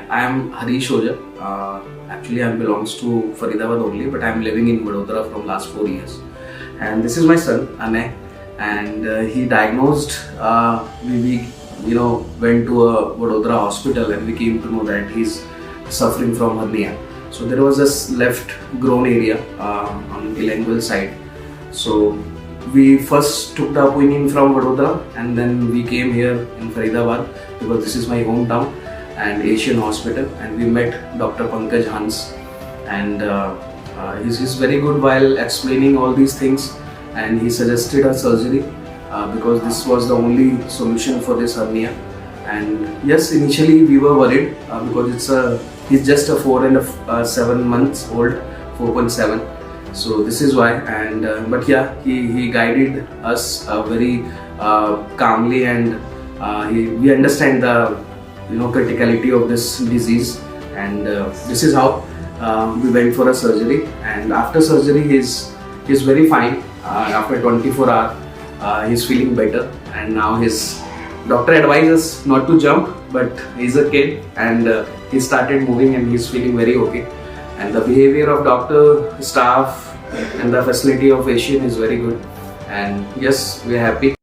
I am 𝐸 Actually, I belongs to Faridabad only, but I am living in Vadodara from last 4 years. And this is my son, Anay, and he diagnosed. We went to a Vadodara hospital, and we came to know that he's suffering from hernia. So there was this left groin area on 𝐒𝐮𝐫 side. So we first took the appointment from Vadodara, and then we came here in Faridabad because this is my hometown and Asian hospital, and we met Dr. Pankaj Hans, and he's very good while explaining all these things, and he suggested a surgery because this was the only solution for this hernia. And yes, initially we were worried because he's just a 4 and 7 months old, 4.7. So this is why, and but yeah, he guided us very calmly, and we understand the criticality of this disease, and this is how we went for a surgery. And after surgery, he's very fine. After 24 hours, he's feeling better, and now his doctor advises not to jump, but he's a kid, and he started moving, and he's feeling very okay. And the behavior of doctor, staff, and the facility of Asian is very good. And yes, we are happy.